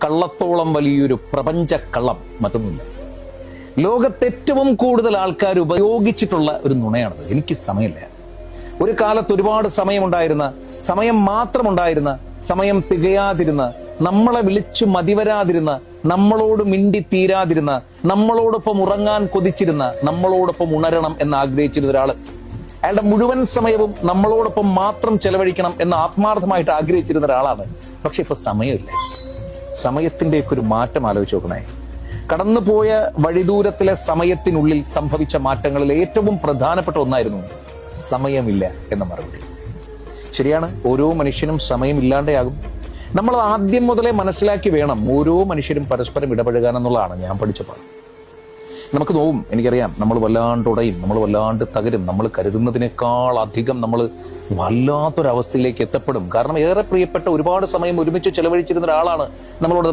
കള്ളത്തോളം വലിയൊരു പ്രപഞ്ച കള്ളം മറ്റൊന്നുമില്ല. ലോകത്ത് ഏറ്റവും കൂടുതൽ ആൾക്കാർ ഉപയോഗിച്ചിട്ടുള്ള ഒരു നുണയാണത്. എനിക്ക് സമയമില്ല. ഒരു കാലത്ത് ഒരുപാട് സമയമുണ്ടായിരുന്ന, സമയം മാത്രമുണ്ടായിരുന്ന, സമയം തികയാതിരുന്ന, നമ്മളെ വിളിച്ചു മതിവരാതിരുന്ന, നമ്മളോട് മിണ്ടിത്തീരാതിരുന്ന, നമ്മളോടൊപ്പം ഉറങ്ങാൻ കൊതിച്ചിരുന്ന, നമ്മളോടൊപ്പം ഉണരണം എന്ന് ആഗ്രഹിച്ചിരുന്ന ഒരാള്, അയാളുടെ മുഴുവൻ സമയവും നമ്മളോടൊപ്പം മാത്രം ചെലവഴിക്കണം എന്ന് ആത്മാർത്ഥമായിട്ട് ആഗ്രഹിച്ചിരുന്ന ഒരാളാണ്. പക്ഷെ ഇപ്പൊ സമയമില്ല. സമയത്തിന്റെയൊക്കെ ഒരു മാറ്റം ആലോചിച്ച് നോക്കണേ. കടന്നുപോയ വഴിദൂരത്തിലെ സമയത്തിനുള്ളിൽ സംഭവിച്ച മാറ്റങ്ങളിൽ ഏറ്റവും പ്രധാനപ്പെട്ട ഒന്നായിരുന്നു സമയമില്ല എന്ന മറുപടി. ശരിയാണ്, ഓരോ മനുഷ്യനും സമയമില്ലാണ്ടെയാകും. നമ്മൾ ആദ്യം മുതലേ മനസ്സിലാക്കി വേണം ഓരോ മനുഷ്യരും പരസ്പരം ഇടപഴകാൻ എന്നുള്ളതാണ് ഞാൻ പഠിച്ച പാഠം. നമുക്ക് നോവും, എനിക്കറിയാം, നമ്മൾ വല്ലാണ്ട് ഉടയും, നമ്മൾ വല്ലാണ്ട് തകരും, നമ്മൾ കരുതുന്നതിനേക്കാൾ അധികം നമ്മൾ വല്ലാത്തൊരവസ്ഥയിലേക്ക് എത്തപ്പെടും. കാരണം ഏറെ പ്രിയപ്പെട്ട ഒരുപാട് സമയം ഒരുമിച്ച് ചെലവഴിച്ചിരുന്ന ഒരാളാണ് നമ്മളോട്